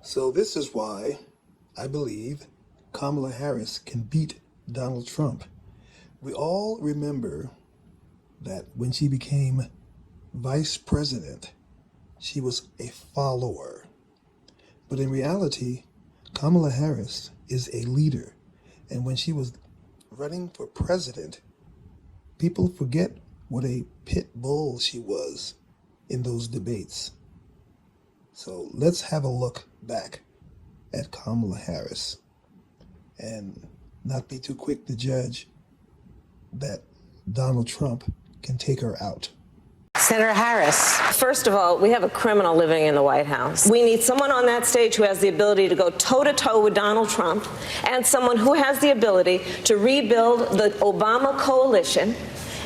So this is why I believe Kamala Harris can beat Donald Trump. We all remember that when she became vice president, she was a follower. But in reality, Kamala Harris is a leader. And when she was running for president, people forget what a pit bull she was in those debates. So let's have a look back at Kamala Harris and not be too quick to judge that Donald Trump can take her out. Senator Harris. First of all, we have a criminal living in the White House. We need someone on that stage who has the ability to go toe-to-toe with Donald Trump and someone who has the ability to rebuild the Obama coalition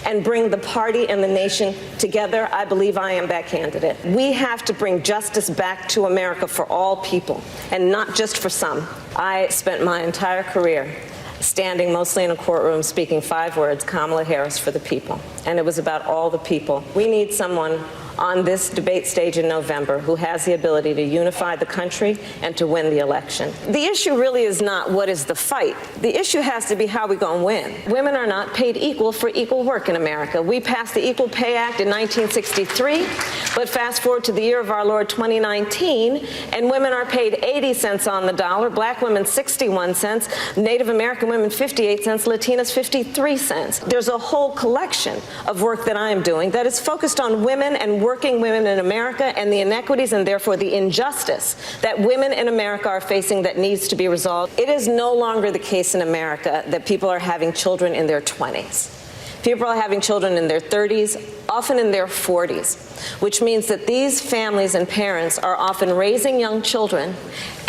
and bring the party and the nation together. I believe I am that candidate. We have to bring justice back to America for all people and not just for some. I spent my entire career standing mostly in a courtroom speaking 5 words, Kamala Harris for the people. And it was about all the people. We need someone on this debate stage in November who has the ability to unify the country and to win the election. The issue really is not what is the fight. The issue has to be how we gonna win. Women are not paid equal for equal work in America. We passed the Equal Pay Act in 1963, but fast forward to the year of our Lord 2019, and women are paid 80 cents on the dollar, black women 61 cents, Native American women 58 cents, Latinas 53 cents. There's a whole collection of work that I am doing that is focused on women and working women in America and the inequities and therefore the injustice that women in America are facing that needs to be resolved. It is no longer the case in America that people are having children in their 20s. People are having children in their 30s, often in their 40s, which means that these families and parents are often raising young children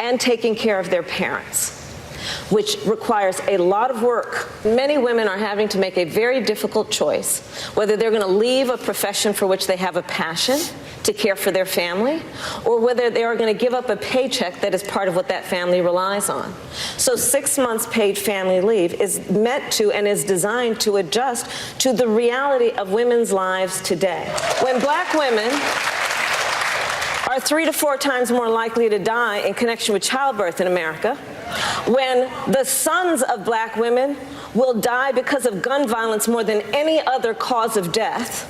and taking care of their parents, which requires a lot of work. Many women are having to make a very difficult choice, whether they're going to leave a profession for which they have a passion to care for their family, or whether they are going to give up a paycheck that is part of what that family relies on. So 6 months paid family leave is meant to and is designed to adjust to the reality of women's lives today. When black women are 3 to 4 times more likely to die in connection with childbirth in America, when the sons of black women will die because of gun violence more than any other cause of death,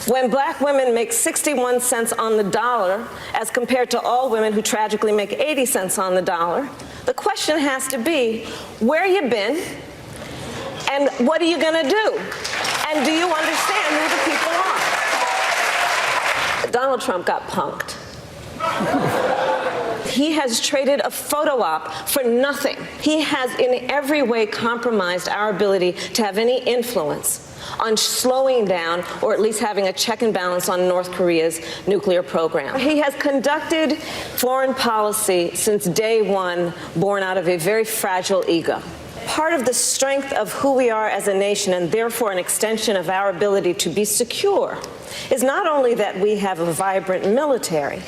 when black women make 61 cents on the dollar as compared to all women who tragically make 80 cents on the dollar, the question has to be, where you been and what are you going to do? And do you understand who the people are? Donald Trump got punked. He has traded a photo op for nothing. He has in every way compromised our ability to have any influence on slowing down or at least having a check and balance on North Korea's nuclear program. He has conducted foreign policy since day one born out of a very fragile ego. Part of the strength of who we are as a nation, and therefore an extension of our ability to be secure, is not only that we have a vibrant military,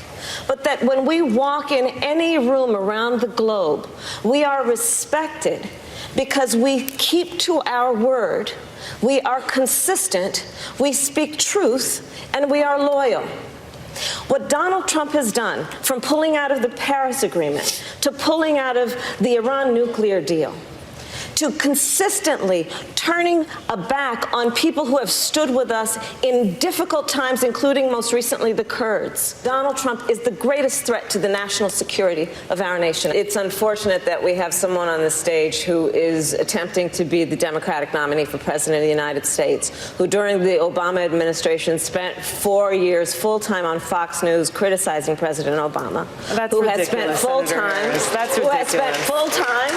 but that when we walk in any room around the globe, we are respected because we keep to our word, we are consistent, we speak truth, and we are loyal. What Donald Trump has done, from pulling out of the Paris Agreement to pulling out of the Iran nuclear deal, to consistently turning a back on people who have stood with us in difficult times, including most recently the Kurds. Donald Trump is the greatest threat to the national security of our nation. It's unfortunate that we have someone on the stage who is attempting to be the Democratic nominee for President of the United States, who during the Obama administration spent 4 years full-time on Fox News criticizing President Obama. That's who ridiculous, has spent full-time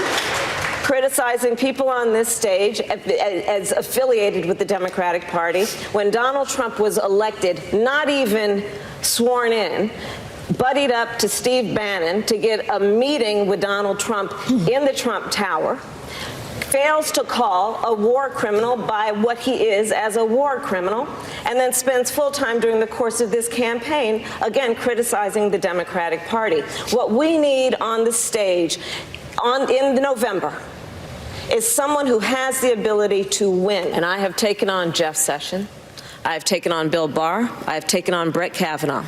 criticizing people on this stage as affiliated with the Democratic Party. When Donald Trump was elected, not even sworn in, buddied up to Steve Bannon to get a meeting with Donald Trump in the Trump Tower, fails to call a war criminal by what he is as a war criminal, and then spends full time during the course of this campaign, again, criticizing the Democratic Party. What we need on the stage in November is someone who has the ability to win. And I have taken on Jeff Sessions. I have taken on Bill Barr. I have taken on Brett Kavanaugh.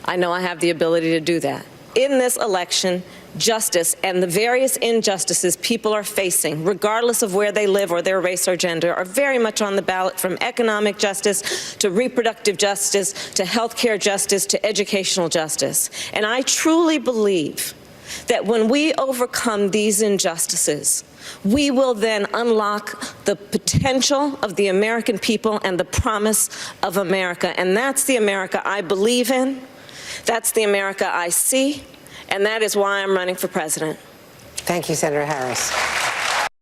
I know I have the ability to do that. in this election, justice and the various injustices people are facing, regardless of where they live or their race or gender, are very much on the ballot, from economic justice to reproductive justice to health care justice to educational justice. And I truly believe that when we overcome these injustices, we will then unlock the potential of the American people and the promise of America. And that's the America I believe in. That's the America I see. And that is why I'm running for president. Thank you, Senator Harris.